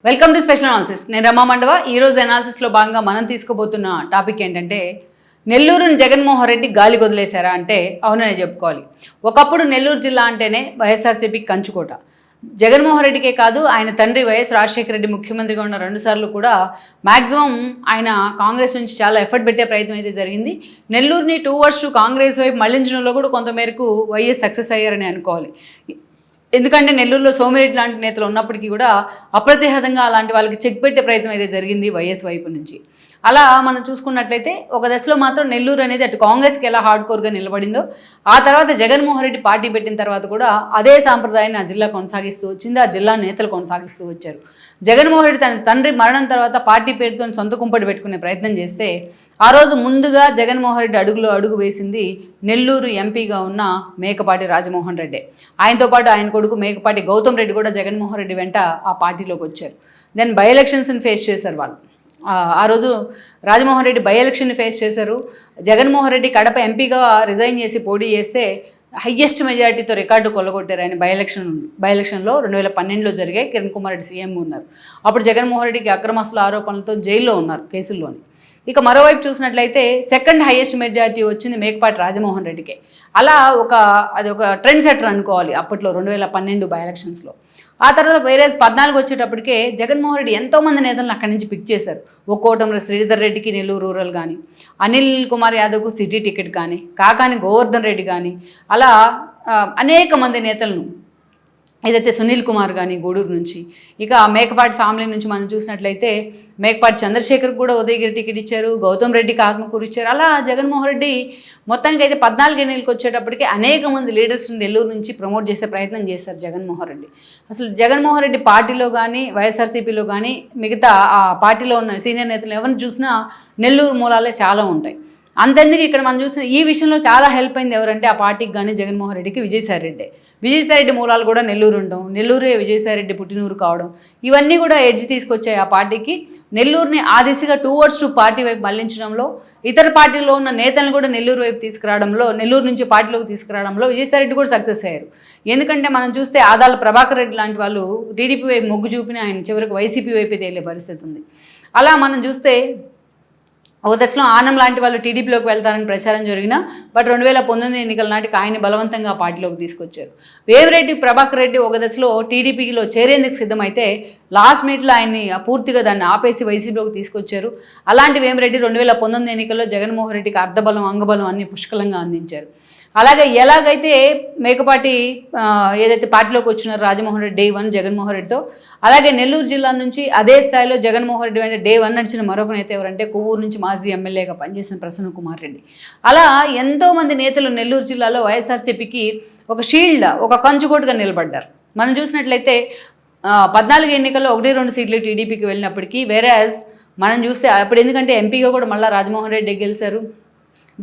Welcome to special analysis. నేను రమా మండవ. ఈరోజు అనాలిసిస్లో భాగంగా మనం తీసుకోబోతున్న టాపిక్ ఏంటంటే నెల్లూరుని జగన్మోహన్ రెడ్డి గాలి వదిలేశారా అంటే అవుననే చెప్పుకోవాలి. ఒకప్పుడు నెల్లూరు జిల్లా అంటేనే వైఎస్ఆర్సీపీకి కంచుకోట. జగన్మోహన్ రెడ్డికే కాదు, ఆయన తండ్రి వైఎస్ రాజశేఖర రెడ్డి ముఖ్యమంత్రిగా ఉన్న 2 సార్లు కూడా మ్యాక్సిమం ఆయన కాంగ్రెస్ నుంచి చాలా ఎఫర్ట్ పెట్టే ప్రయత్నం అయితే జరిగింది. నెల్లూరుని 2 years కాంగ్రెస్ వైపు మళ్లించడంలో కూడా కొంతమేరకు వైఎస్ సక్సెస్ అయ్యారని అనుకోవాలి. ఎందుకంటే నెల్లూరులో సోమిరెడ్డి లాంటి నేతలు ఉన్నప్పటికీ కూడా అప్రతిహతంగా అలాంటి వాళ్ళకి చెక్ పెట్టే ప్రయత్నం అయితే జరిగింది వైఎస్ వైపు నుంచి. అలా మనం చూసుకున్నట్లయితే ఒక దశలో మాత్రం నెల్లూరు అనేది అటు కాంగ్రెస్కి ఎలా హార్డ్ కోర్గా నిలబడిందో, ఆ తర్వాత జగన్మోహన్ రెడ్డి పార్టీ పెట్టిన తర్వాత కూడా అదే సాంప్రదాయాన్ని ఆ జిల్లా కొనసాగిస్తూ వచ్చింది. ఆ జిల్లా నేతలు కొనసాగిస్తూ వచ్చారు. జగన్మోహన్ రెడ్డి తన తండ్రి మరణం తర్వాత పార్టీ పేరుతో సొంత కుంపటి పెట్టుకునే ప్రయత్నం చేస్తే ఆ రోజు ముందుగా జగన్మోహన్ రెడ్డి అడుగులో అడుగు వేసింది నెల్లూరు ఎంపీగా ఉన్న మేకపాటి రాజమోహన్ రెడ్డి. ఆయనతో పాటు ఆయన కొడుకు మేకపాటి గౌతమ్ రెడ్డి కూడా జగన్మోహన్ రెడ్డి వెంట ఆ పార్టీలోకి వచ్చారు. దెన్ బై ఎలక్షన్స్ని ఫేస్ చేశారు వాళ్ళు. ఆ రోజు రాజమోహన్ రెడ్డి బై ఎలక్షన్ని ఫేస్ చేశారు. జగన్మోహన్ రెడ్డి కడప ఎంపీగా రిజైన్ చేసి పోటీ చేస్తే హయ్యెస్ట్ మెజారిటీతో రికార్డు కొల్లగొట్టారు ఆయన బై ఎలక్షన్లో 2012లో జరిగే. కిరణ్ కుమార్ రెడ్డి సీఎంగా ఉన్నారు. అప్పుడు జగన్మోహన్ రెడ్డికి అక్రమాస్తుల ఆరోపణలతో జైల్లో ఉన్నారు, కేసుల్లోని. ఇక మరోవైపు చూసినట్లయితే సెకండ్ హైయెస్ట్ మెజారిటీ వచ్చింది మేకపాటి రాజమోహన్ రెడ్డికే. అలా అది ఒక ట్రెండ్ సెటర్ అనుకోవాలి అప్పట్లో 2012 బై ఎలక్షన్స్లో. ఆ తర్వాత వేరే 14 వచ్చేటప్పటికే జగన్మోహన్ రెడ్డి ఎంతోమంది నేతలను అక్కడి నుంచి పిక్ చేశారు. కోటంలో శ్రీధర్ రెడ్డికి నెల్లూరు రూరల్ కానీ, అనిల్ కుమార్ యాదవ్కు సిటీ టికెట్ కానీ, కాకాని గోవర్ధన్ రెడ్డి కానీ, అలా అనేక మంది నేతలను, ఏదైతే సునీల్ కుమార్ కానీ గూడూరు నుంచి, ఇక మేకపాటి ఫ్యామిలీ నుంచి మనం చూసినట్లయితే మేకపాటి చంద్రశేఖర్ కూడా ఉదయగిరి టికెట్ ఇచ్చారు, గౌతమ్ రెడ్డికి ఆత్మకూరు ఇచ్చారు. అలా జగన్మోహన్ రెడ్డి మొత్తానికి అయితే 14 ఎన్నికలకు వచ్చేటప్పటికి అనేక మంది లీడర్స్ని నెల్లూరు నుంచి ప్రమోట్ చేసే ప్రయత్నం చేశారు జగన్మోహన్ రెడ్డి. అసలు జగన్మోహన్ రెడ్డి పార్టీలో కానీ వైఎస్ఆర్సీపీలో కానీ మిగతా ఆ పార్టీలో ఉన్న సీనియర్ నేతలు ఎవరిని చూసినా నెల్లూరు మూలాలే చాలా ఉంటాయి. అంతెందుకు ఇక్కడ మనం చూసిన ఈ విషయంలో చాలా హెల్ప్ అయింది ఎవరంటే ఆ పార్టీకి కానీ జగన్మోహన్ రెడ్డికి విజయసాయిరెడ్డి మూలాలు కూడా నెల్లూరు ఉండడం, నెల్లూరే విజయసాయిరెడ్డి పుట్టినూరు కావడం, ఇవన్నీ కూడా ఎడ్జ్ తీసుకొచ్చాయి ఆ పార్టీకి. నెల్లూరుని ఆ దిశగా 2 years పార్టీ వైపు మళ్లించడంలో, ఇతర పార్టీలో ఉన్న నేతలను కూడా నెల్లూరు వైపు తీసుకురావడంలో, నెల్లూరు నుంచి పార్టీలోకి తీసుకురావడంలో విజయసాయిరెడ్డి కూడా సక్సెస్ అయ్యారు. ఎందుకంటే మనం చూస్తే ఆదాల ప్రభాకర్ రెడ్డి లాంటి వాళ్ళు టీడీపీ వైపు మొగ్గు చూపిన ఆయన చివరికి వైసీపీ వైపే తేలే పరిస్థితి ఉంది. అలా మనం చూస్తే ఒక దశలో ఆనం లాంటి వాళ్ళు టీడీపీలోకి వెళ్తారని ప్రచారం జరిగినా బట్ 2019 ఎన్నికల నాటికి ఆయన బలవంతంగా పార్టీలోకి తీసుకొచ్చారు. వేమిరెడ్డి ప్రభాకర్ రెడ్డి ఒక దశలో టీడీపీలో చేరేందుకు సిద్ధమైతే లాస్ట్ మినిట్లో ఆయన్ని పూర్తిగా దాన్ని ఆపేసి వైసీపీలోకి తీసుకొచ్చారు. అలాంటి వేమిరెడ్డి 2019 ఎన్నికల్లో జగన్మోహన్ రెడ్డికి అర్ధబలం అంగబలం అన్ని పుష్కలంగా అందించారు. అలాగే ఎలాగైతే మేకపాటి ఏదైతే పార్టీలోకి వచ్చినారో రాజమోహన్ రెడ్డి డే 1 జగన్మోహన్ రెడ్డితో, అలాగే నెల్లూరు జిల్లా నుంచి అదే స్థాయిలో జగన్మోహన్ రెడ్డి అంటే డే 1 నడిచిన మరొక నేత ఎవరంటే కొవ్వూరు నుంచి మాజీ ఎమ్మెల్యేగా పనిచేసిన ప్రసన్న కుమార్ రెడ్డి. అలా ఎంతోమంది నేతలు నెల్లూరు జిల్లాలో వైఎస్ఆర్సీపీకి ఒక షీల్డ్, ఒక కంచుకోటుగా నిలబడ్డారు. మనం చూసినట్లయితే 14 ఎన్నికల్లో 1-2 సీట్లు టీడీపీకి వెళ్ళినప్పటికీ, వేరేజ్ మనం చూస్తే అప్పుడు ఎందుకంటే ఎంపీగా కూడా మళ్ళీ రాజమోహన్ రెడ్డి గెలిచారు.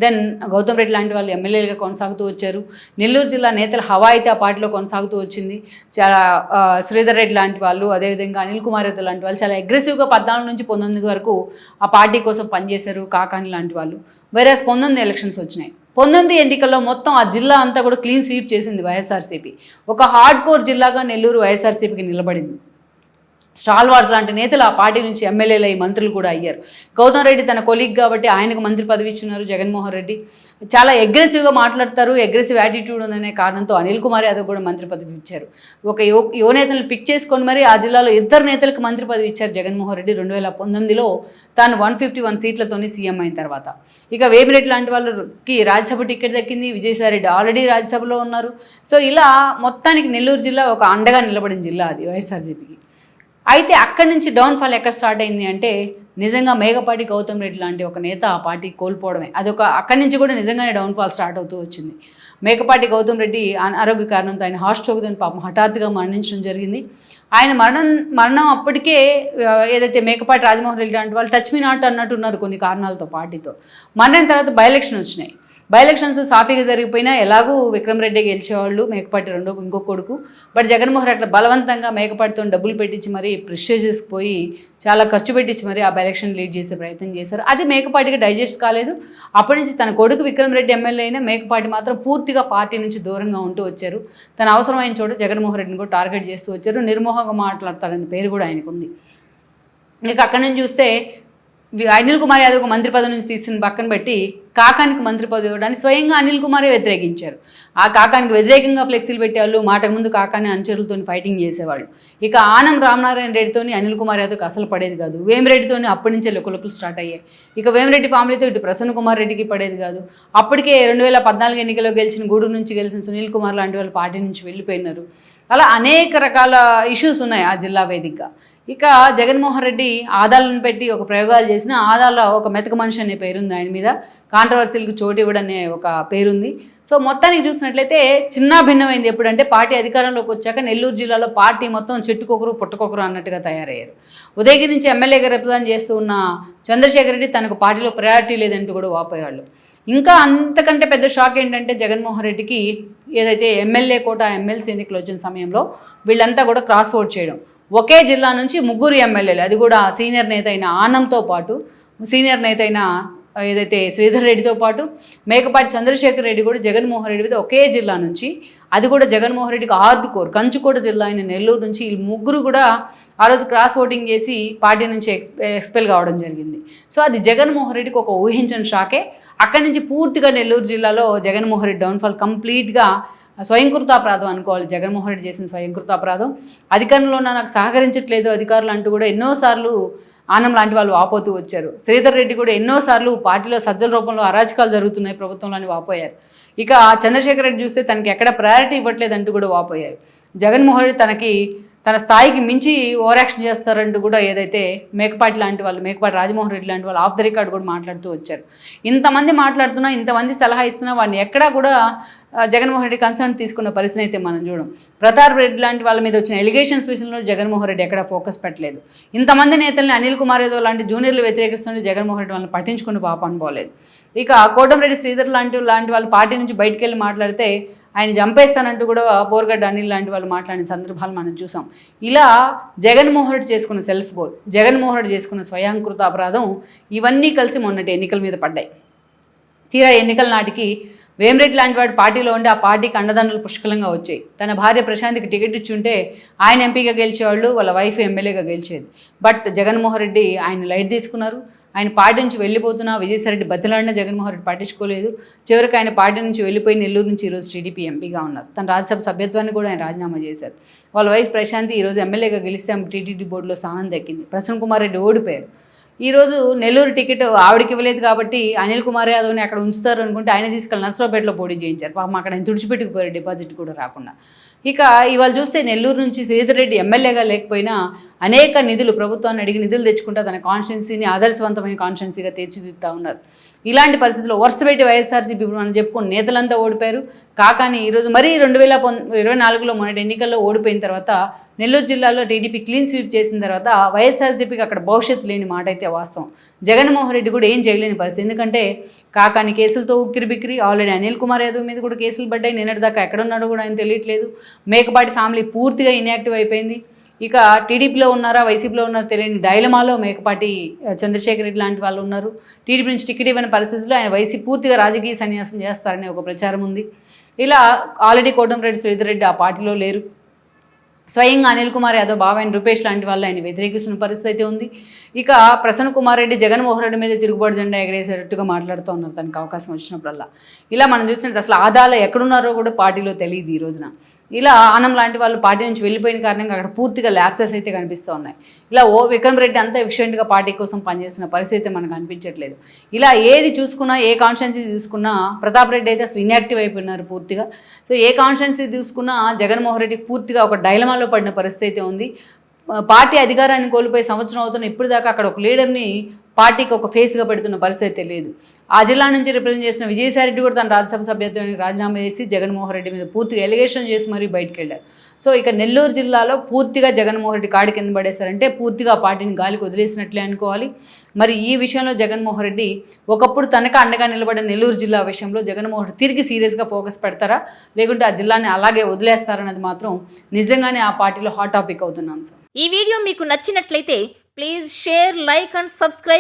దెన్ గౌతమ్ రెడ్డి లాంటి వాళ్ళు ఎమ్మెల్యేలుగా కొనసాగుతూ వచ్చారు. నెల్లూరు జిల్లా నేతల హవా అయితే ఆ పార్టీలో కొనసాగుతూ వచ్చింది. చాలా శ్రీధర్ రెడ్డి లాంటి వాళ్ళు, అదేవిధంగా అనిల్ కుమార్ యాదవ్ లాంటి వాళ్ళు చాలా అగ్రెసివ్గా 14 నుంచి 19 వరకు ఆ పార్టీ కోసం పనిచేశారు. కాకాని లాంటి వాళ్ళు. వేరే 19 ఎలక్షన్స్ వచ్చినాయి. 19 ఎన్నికల్లో మొత్తం ఆ జిల్లా అంతా కూడా క్లీన్ స్వీప్ చేసింది వైఎస్ఆర్సీపీ. ఒక హార్డ్ కోర్ జిల్లాగా నెల్లూరు వైఎస్ఆర్సీపీకి నిలబడింది. స్టాల్ వార్స్ లాంటి నేతలు ఆ పార్టీ నుంచి ఎమ్మెల్యేలు అయ్యి మంత్రులు కూడా అయ్యారు. గౌతమ్ రెడ్డి తన కొలీగ్ కాబట్టి ఆయనకు మంత్రి పదవి ఇచ్చినారు. జగన్మోహన్ రెడ్డి చాలా అగ్రెసివ్గా మాట్లాడతారు, అగ్రెసివ్ యాటిట్యూడ్ ఉందనే కారణంతో అనిల్ కుమార్ యాదవ్ కూడా మంత్రి పదవి ఇచ్చారు. ఒక యువ నేతలను పిక్ చేసుకొని మరి ఆ జిల్లాలో 2 నేతలకు మంత్రి పదవి ఇచ్చారు జగన్మోహన్ రెడ్డి 2019లో తాను 151 సీట్లతోనే సీఎం అయిన తర్వాత. ఇక వేమిరెడ్డి లాంటి వాళ్ళకి రాజ్యసభ టికెట్ దక్కింది. విజయసాయిరెడ్డి ఆల్రెడీ రాజ్యసభలో ఉన్నారు. సో ఇలా మొత్తానికి నెల్లూరు జిల్లా ఒక అండగా నిలబడిన జిల్లా అది వైఎస్ఆర్సీపీకి. అయితే అక్కడి నుంచి డౌన్ఫాల్ ఎక్కడ స్టార్ట్ అయింది అంటే నిజంగా మేకపాటి గౌతమ్ రెడ్డి లాంటి ఒక నేత ఆ పార్టీ కోల్పోవడమే. అక్కడి నుంచి కూడా నిజంగానే డౌన్ఫాల్ స్టార్ట్ అవుతూ వచ్చింది. మేకపాటి గౌతమ్ రెడ్డి ఆరోగ్య కారణంతో ఆయన హాస్ట్రోక్తో పాపం హఠాత్తుగా మరణించడం జరిగింది. ఆయన మరణం అప్పటికే ఏదైతే మేకపాటి రాజమోహన్ రెడ్డి లాంటి వాళ్ళు టచ్ మీ నాట్ అన్నట్టున్నారు కొన్ని కారణాలతో పార్టీతో. మరణం తర్వాత బై ఎలక్షన్ వచ్చినాయి. బై ఎలక్షన్స్ సాఫీగా జరిగిపోయినా ఎలాగూ విక్రమ్ రెడ్డి గెలిచేవాళ్ళు, మేకపాటి ఇంకో కొడుకు. బట్ జగన్మోహన్ రెడ్డి బలవంతంగా మేకపాటితో డబ్బులు పెట్టించి మరీ ప్రెస్టేజెస్కి పోయి చాలా ఖర్చు పెట్టించి మరీ ఆ బై ఎలక్షన్ లీడ్ చేసే ప్రయత్నం చేశారు. అది మేకపాటికి డైజెస్ట్ కాలేదు. అప్పటి నుంచి తన కొడుకు విక్రమ్ రెడ్డి ఎమ్మెల్యే అయినా మేకపాటి మాత్రం పూర్తిగా పార్టీ నుంచి దూరంగా ఉంటూ వచ్చారు. తన అవసరమైన చోట జగన్మోహన్ రెడ్డిని కూడా టార్గెట్ చేస్తూ వచ్చారు. నిర్మోహంగా మాట్లాడతాడని పేరు కూడా ఆయనకు ఉంది. ఇక అక్కడి నుంచి చూస్తే అనిల్ కుమార్ యాదవ్ మంత్రి పదవి నుంచి తీసిన పక్కన పెట్టి కాకానికి మంత్రి పదవి ఇవ్వడానికి స్వయంగా అనిల్ కుమారే వ్యతిరేకించారు. ఆ కాకానికి వ్యతిరేకంగా ఫ్లెక్సీలు పెట్టేవాళ్ళు, మాటకు ముందు కాకాని అనుచరులతో ఫైటింగ్ చేసేవాళ్ళు. ఇక ఆనం రామనారాయణ రెడ్డితో అనిల్ కుమార్ యాదవ్కి అసలు పడేది కాదు. వేమిరెడ్డితో అప్పటి నుంచే లొకులు స్టార్ట్ అయ్యాయి. ఇక వేమిరెడ్డి ఫ్యామిలీతో ఇటు ప్రసన్న కుమార్ రెడ్డికి పడేది కాదు. అప్పటికే 2014 ఎన్నికల్లో గెలిచిన గూడూరు నుంచి గెలిచిన సునీల్ కుమార్ లాంటి వాళ్ళు పార్టీ నుంచి వెళ్ళిపోయినారు. అలా అనేక రకాల ఇష్యూస్ ఉన్నాయి ఆ జిల్లా వేదికగా. ఇక జగన్మోహన్ రెడ్డి ఆదాలను పెట్టి ఒక ప్రయోగాలు చేసిన ఆదాల్లో ఒక మెతక మనిషి అనే పేరుంది ఆయన మీద. కాంట్రవర్సీలకు చోటు ఇవ్వడం అనే ఒక పేరుంది. సో మొత్తానికి చూసినట్లయితే చిన్న భిన్నమైంది ఎప్పుడంటే పార్టీ అధికారంలోకి వచ్చాక నెల్లూరు జిల్లాలో పార్టీ మొత్తం చెట్టుకొకరు పుట్టకొకరు అన్నట్టుగా తయారయ్యారు. ఉదయగిరి నుంచి ఎమ్మెల్యేగా రిప్రజెంట్ చేస్తూ ఉన్న చంద్రశేఖర్ రెడ్డి తనకు పార్టీలో ప్రయారిటీ లేదంటూ కూడా వాపోయేవాళ్ళు. ఇంకా అంతకంటే పెద్ద షాక్ ఏంటంటే జగన్మోహన్ రెడ్డికి ఏదైతే ఎమ్మెల్యే కోట ఎమ్మెల్సీ ఎన్నికలు వచ్చిన సమయంలో వీళ్ళంతా కూడా క్రాస్ ఓట్ చేయడం. ఒకే జిల్లా నుంచి 3 ఎమ్మెల్యేలు, అది కూడా సీనియర్ నేత అయిన ఆనంతో పాటు సీనియర్ నేత అయిన ఏదైతే శ్రీధర్ రెడ్డితో పాటు మేకపాటి చంద్రశేఖర్ రెడ్డి కూడా జగన్మోహన్ రెడ్డి మీద ఒకే జిల్లా నుంచి, అది కూడా జగన్మోహన్ రెడ్డికి హార్డ్ కంచుకోట జిల్లా అయిన నెల్లూరు నుంచి వీళ్ళు 3 కూడా ఆ రోజు క్రాస్ ఓటింగ్ చేసి పార్టీ నుంచి ఎక్స్పెల్ కావడం జరిగింది. సో అది జగన్మోహన్ రెడ్డికి ఒక ఊహించని షాకే. అక్కడి నుంచి పూర్తిగా నెల్లూరు జిల్లాలో జగన్మోహన్ రెడ్డి డౌన్ఫాల్ కంప్లీట్గా స్వయంకృతాపరాధం అనుకోవాలి. జగన్మోహన్ రెడ్డి చేసిన స్వయంకృతాపరాధం. అధికారంలో నాకు సహకరించట్లేదు అధికారులు అంటూ కూడా ఎన్నోసార్లు ఆనం లాంటి వాళ్ళు వాపోతూ వచ్చారు. శ్రీధర్ రెడ్డి కూడా ఎన్నోసార్లు పార్టీలో సజ్జల రూపంలో అరాచకాలు జరుగుతున్నాయి ప్రభుత్వంలో అని వాపోయారు. ఇక చంద్రశేఖర్ రెడ్డి చూస్తే తనకి ఎక్కడ ప్రయారిటీ ఇవ్వట్లేదంటూ కూడా వాపోయారు. జగన్మోహన్ రెడ్డి తన స్థాయికి మించి ఓవర్ యాక్షన్ చేస్తారంటూ కూడా ఏదైతే మేకపాటి రాజమోహన్ రెడ్డి లాంటి వాళ్ళు ఆఫ్ ద రికార్డ్ కూడా మాట్లాడుతూ వచ్చారు. ఇంతమంది మాట్లాడుతున్నా, ఇంతమంది సలహా ఇస్తున్నా వాడిని ఎక్కడా కూడా జగన్మోహన్ రెడ్డి కన్సర్న్ తీసుకున్న పరిస్థితి అయితే మనం చూడం. ప్రతాప్ రెడ్డి లాంటి వాళ్ళ మీద వచ్చిన ఎలిగేషన్స్ విషయంలో జగన్మోహన్ రెడ్డి ఎక్కడ ఫోకస్ పెట్టలేదు. ఇంతమంది నేతల్ని అనిల్ కుమార్ యాదవ్ లాంటి జూనియర్లు వ్యతిరేకిస్తుంటే జగన్మోహన్ రెడ్డి వాళ్ళని పట్టించుకుని పాప అనుకోలేదు. ఇక కోటంరెడ్డి శ్రీధర్ లాంటి వాళ్ళ పార్టీ నుంచి బయటికి వెళ్ళి మాట్లాడితే ఆయన చంపేస్తానంటూ కూడా బోర్గడ్డ అనిల్ లాంటి వాళ్ళు మాట్లాడిన సందర్భాలు మనం చూసాం. ఇలా జగన్మోహన్ రెడ్డి చేసుకున్న సెల్ఫ్ గోల్, జగన్మోహన్ రెడ్డి చేసుకున్న స్వయంకృత అపరాధం ఇవన్నీ కలిసి మొన్నటి ఎన్నికల మీద పడ్డాయి. తీరా ఎన్నికల నాటికి వేమిరెడ్డి లాంటి వాడు పార్టీలో ఉండి ఆ పార్టీకి అండదండలు పుష్కలంగా వచ్చాయి. తన భార్య ప్రశాంత్కి టికెట్ ఇచ్చుంటే ఆయన ఎంపీగా గెలిచేవాళ్ళు, వాళ్ళ వైఫ్ ఎమ్మెల్యేగా గెలిచేది. బట్ జగన్మోహన్ రెడ్డి ఆయన లైట్ తీసుకున్నారు. ఆయన పార్టీ నుంచి వెళ్ళిపోతున్నా విజయసాయిరెడ్డి బతిలాడినా జగన్మోహన్ రెడ్డి పట్టించుకోలేదు. చివరికి ఆయన పార్టీ నుంచి వెళ్ళిపోయి నెల్లూరు నుంచి ఈరోజు టీడీపీ ఎంపీగా ఉన్నారు. తన రాజ్యసభ సభ్యత్వాన్ని కూడా ఆయన రాజీనామా చేశారు. వాళ్ళ వైఫ్ ప్రశాంతి ఈరోజు ఎమ్మెల్యేగా గెలిస్తే ఆమె టీటీడీ బోర్డులో స్థానం దక్కింది. ప్రసన్న కుమార్ రెడ్డి ఓడిపోయారు. ఈరోజు నెల్లూరు టికెట్ ఆవిడకి ఇవ్వలేదు కాబట్టి అనిల్ కుమార్ యాదవ్ని అక్కడ ఉంచుతారు అనుకుంటే ఆయన తీసుకెళ్ళి నర్సరావుపేటలో పోటీ చేయించారు. పాపం అక్కడ ఆయన తుడిచిపెట్టుకుపోయారు, డిపాజిట్ కూడా రాకుండా. ఇక ఇవాళ చూస్తే నెల్లూరు నుంచి శ్రీధర్ రెడ్డి ఎమ్మెల్యేగా లేకపోయినా అనేక నిధులు ప్రభుత్వాన్ని అడిగి నిధులు తెచ్చుకుంటా తన కాన్స్టిట్యున్సీని ఆదర్శవంతమైన కాన్స్టిట్యున్సీగా తీర్చిదిద్దుతూ ఉన్నారు. ఇలాంటి పరిస్థితుల్లో వరుసపెట్టి వైఎస్ఆర్సీపీ ఇప్పుడు మనం చెప్పుకుని నేతలంతా ఓడిపోయారు. కాకాని ఈరోజు మరీ 2024లో మొన్నటి ఎన్నికల్లో ఓడిపోయిన తర్వాత నెల్లూరు జిల్లాలో టీడీపీ క్లీన్ స్వీప్ చేసిన తర్వాత వైఎస్ఆర్సీపీకి అక్కడ భవిష్యత్తు లేని మాట అయితే వాస్తవం. జగన్మోహన్ రెడ్డి కూడా ఏం చేయలేని పరిస్థితి. ఎందుకంటే కాకాని కేసులతో ఉక్కిరి బిక్కిరి, ఆల్రెడీ అనిల్ కుమార్ యాదవ్ మీద కూడా కేసులు పడ్డాయి. నిన్నటి దాకా ఎక్కడున్నాడో కూడా ఆయన తెలియట్లేదు. మేకపాటి ఫ్యామిలీ పూర్తిగా ఇన్యాక్టివ్ అయిపోయింది. ఇక టీడీపీలో ఉన్నారా వైసీపీలో ఉన్నారో తెలియని డైలమాలో మేకపాటి చంద్రశేఖర్ రెడ్డి లాంటి వాళ్ళు ఉన్నారు. టీడీపీ నుంచి టికెట్ ఇవ్వని పరిస్థితుల్లో ఆయన వైసీ పూర్తిగా రాజకీయ సన్యాసం చేస్తారనే ఒక ప్రచారం ఉంది. ఇలా ఆల్రెడీ కోటంరెడ్డి శ్రీధర్ రెడ్డి ఆ పార్టీలో లేరు. స్వయంగా అనిల్ కుమార్ యాదవ్ బాబాయ్ రూపేష్ లాంటి వాళ్ళు ఆయన వ్యతిరేకిస్తున్న పరిస్థితి అయితే ఉంది. ఇక ప్రసన్న కుమార్ రెడ్డి జగన్మోహన్ రెడ్డి మీద తిరుగుబాటు జెండా ఎగరేసేటట్టుగా మాట్లాడుతూ ఉన్నారు తనకు అవకాశం వచ్చినప్పుడల్లా. ఇలా మనం చూసినట్టు అసలు ఆదాలు ఎక్కడున్నారో కూడా పార్టీలో తెలియదు ఈ రోజున. ఇలా ఆనం లాంటి వాళ్ళు పార్టీ నుంచి వెళ్ళిపోయిన కారణంగా అక్కడ పూర్తిగా ల్యాప్సెస్ అయితే కనిపిస్తూ ఉన్నాయి. ఇలా విక్రమ్ రెడ్డి అంతా ఎఫిషియెంట్గా పార్టీ కోసం పనిచేస్తున్న పరిస్థితి మనకు అనిపించట్లేదు. ఇలా ఏది చూసుకున్నా, ఏ కాన్స్టిట్యున్సీ చూసుకున్నా ప్రతాప్ రెడ్డి అయితే అసలు ఇన్యాక్టివ్ అయిపోయినారు పూర్తిగా. సో ఏ కాన్స్టిట్యున్సీ చూసుకున్నా జగన్మోహన్ రెడ్డికి పూర్తిగా ఒక డైలమాలో పడిన పరిస్థితి అయితే ఉంది. పార్టీ అధికారాన్ని కోల్పోయి సంవత్సరం అవుతున్న ఇప్పుడు దాకా అక్కడ ఒక లీడర్ని పార్టీకి ఒక ఫేస్గా పెడుతున్న పరిస్థితి తెలియదు. ఆ జిల్లా నుంచి రిప్రజెంట్ చేసిన విజయసాయి రెడ్డి కూడా తన రాజ్యసభ సభ్యత్వానికి రాజీనామా చేసి జగన్మోహన్ రెడ్డి మీద పూర్తిగా ఎలిగేషన్ చేసి మరీ బయటకు వెళ్ళారు. సో ఇక నెల్లూరు జిల్లాలో పూర్తిగా జగన్మోహన్ రెడ్డి కాడి కింద పడేశారంటే పూర్తిగా ఆ పార్టీని గాలికి వదిలేసినట్లే అనుకోవాలి. మరి ఈ విషయంలో జగన్మోహన్ రెడ్డి ఒకప్పుడు తనకు అండగా నిలబడిన నెల్లూరు జిల్లా విషయంలో జగన్మోహన్ రెడ్డి తిరిగి సీరియస్గా ఫోకస్ పెడతారా, లేకుంటే ఆ జిల్లాని అలాగే వదిలేస్తారన్నది మాత్రం నిజంగానే ఆ పార్టీలో హాట్ టాపిక్ అవుతున్న అంశం. ఈ వీడియో మీకు నచ్చినట్లయితే please share, like and subscribe